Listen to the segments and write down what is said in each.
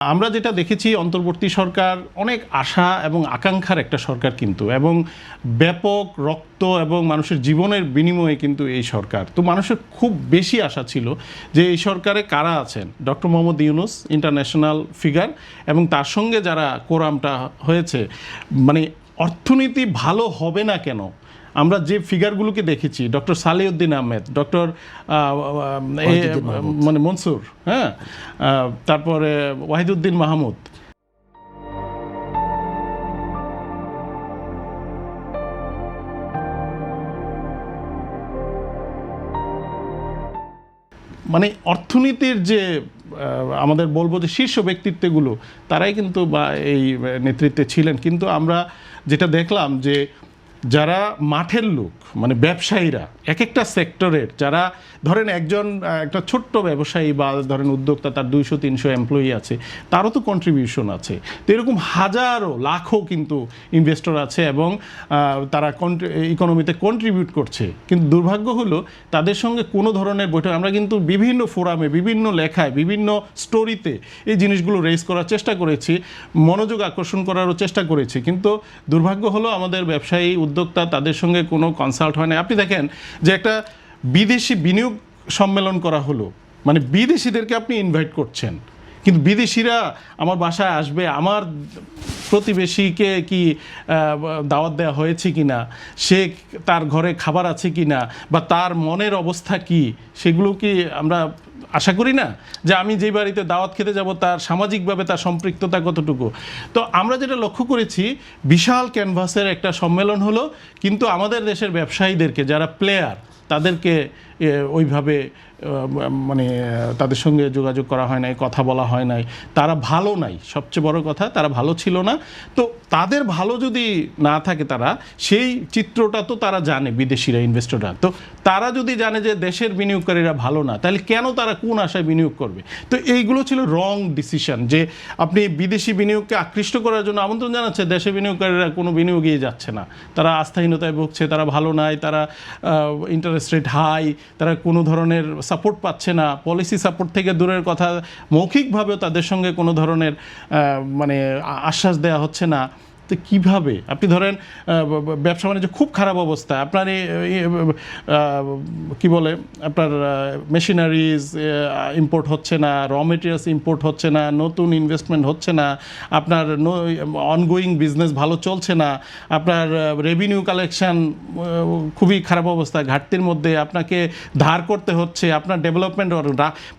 আমরা যেটা দেখেছি অন্তর্বর্তী সরকার অনেক আশা এবং আকাঙ্ক্ষার একটা সরকার কিন্তু, এবং ব্যাপক রক্ত এবং মানুষের জীবনের বিনিময়ে কিন্তু এই সরকার, তো মানুষের খুব বেশি আশা ছিল যে এই সরকারে কারা আছেন, doctor Mohammad Yunus international figure, এবং তার সঙ্গে যারা কোরামটা হয়েছে, মানে অর্থনীতি ভালো হবে না কেন? আমরা যে ফিগারগুলোকে দেখেছি, ডক্টর সালেউদ্দিন আহমেদ, ডক্টর মানে মনসুর, হ্যাঁ, তারপরে ওয়াহিদুদ্দিন মাহমুদ, মানে অর্থনীতির যে আমাদের বলবো যে শীর্ষ ব্যক্তিত্বগুলো, তারাই কিন্তু বা এই নেতৃত্বে ছিলেন। কিন্তু আমরা যেটা দেখলাম যে যারা মাঠের লোক, মানে ব্যবসায়ীরা, এক একটা সেক্টরের যারা ধরেন একটা ছোট্ট ব্যবসায়ী বা ধরেন উদ্যোক্তা, তার 200-300 এমপ্লয়ি আছে, তারও তো কন্ট্রিবিউশন আছে। তো এরকম হাজারো লাখো কিন্তু ইনভেস্টর আছে এবং তারা ইকোনমিতে কন্ট্রিবিউট করছে। কিন্তু দুর্ভাগ্য হলো তাদের সঙ্গে কোনো ধরনের বৈঠক, আমরা কিন্তু বিভিন্ন ফোরামে, বিভিন্ন লেখায়, বিভিন্ন স্টোরিতে এই জিনিসগুলো রেজ করার চেষ্টা করেছি, মনোযোগ আকর্ষণ করারও চেষ্টা করেছি, কিন্তু দুর্ভাগ্য হলো আমাদের ব্যবসায়ী উদ্যোক্তা, তাদের সঙ্গে কোনো কনসাল্ট হয় না। আপনি দেখেন যে একটা বিদেশি বিনিয়োগ সম্মেলন করা হলো, মানে বিদেশিদেরকে আপনি ইনভাইট করছেন, কিন্তু বিদেশিরা আমার বাসায় আসবে, আমার প্রতিবেশীকে কি দাওয়াত দেওয়া হয়েছে কি না, সে তার ঘরে খাবার আছে কি না, বা তার মনের অবস্থা কি, সেগুলো কি আমরা আশা করি না? যে আমি যে বাড়িতে দাওয়াত খেতে যাব তার সামাজিকভাবে তার সম্পৃক্ততা কতটুকু। তো আমরা যেটা লক্ষ্য করেছি, বিশাল ক্যানভাসের একটা সম্মেলন হলো, কিন্তু আমাদের দেশের ব্যবসায়ীদেরকে, যারা প্লেয়ার, তাদেরকে ওইভাবে মানে তাদের সঙ্গে যোগাযোগ করা হয় নাই, কথা বলা হয় নাই, তারা ভালো নাই, সবচেয়ে বড় কথা তারা ভালো ছিল না। তো তাদের ভালো যদি না থাকে, তারা সেই চিত্রটা তো তারা জানে, বিদেশিরা, ইনভেস্টররা, তো তারা যদি জানে যে দেশের বিনিয়োগকারীরা ভালো না, তাহলে কেন তারা কোন আশায় বিনিয়োগ করবে? তো এইগুলো ছিল রং ডিসিশন, যে আপনি বিদেশি বিনিয়োগকে আকৃষ্ট করার জন্য আমন্ত্রণ জানাচ্ছে, দেশে বিনিয়োগকারীরা কোনো বিনিয়োগই যাচ্ছে না, তারা আস্থাহীনতায় ভুগছে, তারা ভালো নাই, তারা ইন্টারেস্ট রেট হাই, তারা কোনো ধরনের সাপোর্ট পাচ্ছে না, পলিসি সাপোর্ট থেকে দূরের কথা, মৌখিকভাবেও তাদের সঙ্গে কোনো ধরনের মানে আশ্বাস দেওয়া হচ্ছে না। তো কীভাবে আপনি ধরেন ব্যবসা বাণিজ্য খুব খারাপ অবস্থা, আপনার কি বলে, আপনার মেশিনারিজ ইম্পোর্ট হচ্ছে না, র মেটেরিয়ালস ইম্পোর্ট হচ্ছে না, নতুন ইনভেস্টমেন্ট হচ্ছে না, আপনার অনগোয়িং বিজনেস ভালো চলছে না, আপনার রেভিনিউ কালেকশন খুবই খারাপ অবস্থা, ঘাটতির মধ্যে, আপনাকে ধার করতে হচ্ছে, আপনার ডেভেলপমেন্ট,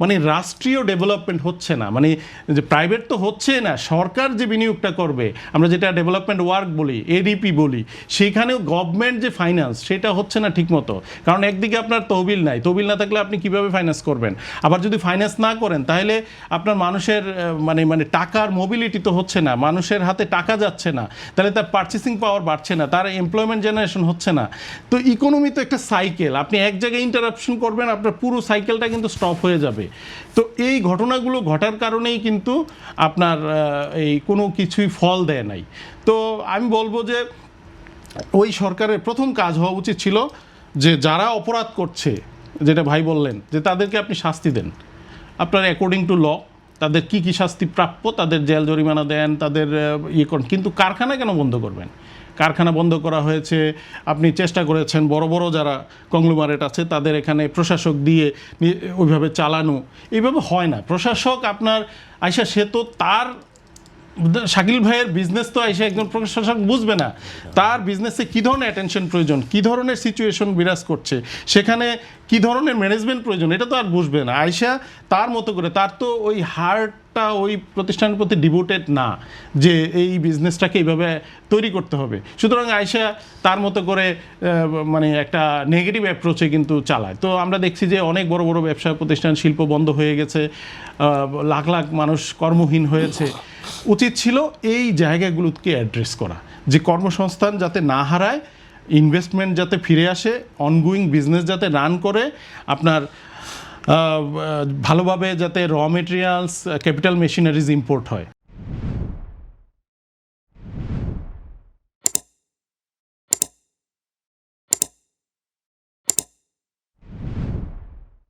মানে রাষ্ট্রীয় ডেভেলপমেন্ট হচ্ছে না, মানে যে প্রাইভেট তো হচ্ছে না, সরকার যে বিনিয়োগটা করবে, আমরা যেটা ডেভেলপমেন্ট ওয়ার্ক বলি, এডিপি বলি, সেখানেও গভর্নমেন্ট যে ফাইন্যান্স, সেটা হচ্ছে না ঠিকমতো। কারণ একদিকে আপনার তহবিল নাই, তহবিল না থাকলে আপনি কিভাবে ফাইন্যান্স করবেন? আবার যদি ফাইন্যান্স না করেন, তাহলে আপনার মানুষের মানে টাকার মোবিলিটি তো হচ্ছে না, মানুষের হাতে টাকা যাচ্ছে না, তাহলে তার পারচেসিং পাওয়ার বাড়ছে না, তার এমপ্লয়মেন্ট জেনারেশন হচ্ছে না। তো ইকোনমি তো একটা সাইকেল, আপনি এক জায়গায় ইন্টারাপশন করবেন, আপনার পুরো সাইকেলটা কিন্তু স্টপ হয়ে যাবে। তো এই ঘটনাগুলো ঘটার কারণেই কিন্তু আপনার এই কোনো কিছুই ফল দেয় নাই। তো আমি বলবো যে ওই সরকারের প্রথম কাজ হওয়া উচিত ছিল যে যারা অপরাধ করছে, যেটা ভাই বললেন, যে তাদেরকে আপনি শাস্তি দেন, আপনার অ্যাকর্ডিং টু ল তাদের কি কি শাস্তি প্রাপ্য, তাদের জেল জরিমানা দেন, তাদের ইয়ে করেন। কিন্তু কারখানা কেন বন্ধ করবেন? কারখানা বন্ধ করা হয়েছে, আপনি চেষ্টা করেছেন বড় বড় যারা কংগ্লোমারেট আছে তাদের এখানে প্রশাসক দিয়ে ওইভাবে চালানো, এইভাবে হয় না। প্রশাসক আপনার আইসা, সে তো তার শাকিল ভাইয়ের বিজনেস তো আইসা একজন প্রশাসক বুঝবে না, তার বিজনেসে কী ধরনের অ্যাটেনশন প্রয়োজন, কী ধরনের সিচুয়েশন বিরাজ করছে, সেখানে কী ধরনের ম্যানেজমেন্ট প্রয়োজন, এটা তো আর বুঝবে না। আইসা তার মতো করে, তার তো ওই হার্টটা ওই প্রতিষ্ঠানের প্রতি ডিভোটেড না যে এই বিজনেসটাকে এইভাবে তৈরি করতে হবে। সুতরাং আইসা তার মতো করে মানে একটা নেগেটিভ অ্যাপ্রোচে কিন্তু চালায়। তো আমরা দেখছি যে অনেক বড় বড় ব্যবসা প্রতিষ্ঠান, শিল্প বন্ধ হয়ে গেছে, লাখ লাখ মানুষ কর্মহীন হয়েছে। উচিত ছিল এই জায়গাগুলোকে অ্যাড্রেস করা, যে কর্মসংস্থান যাতে না হারায়, ইনভেস্টমেন্ট যাতে ফিরে আসে, অনগোয়িং বিজনেস যাতে রান করে, আপনার ভালোভাবে যাতে raw materials, capital machineries import হয়।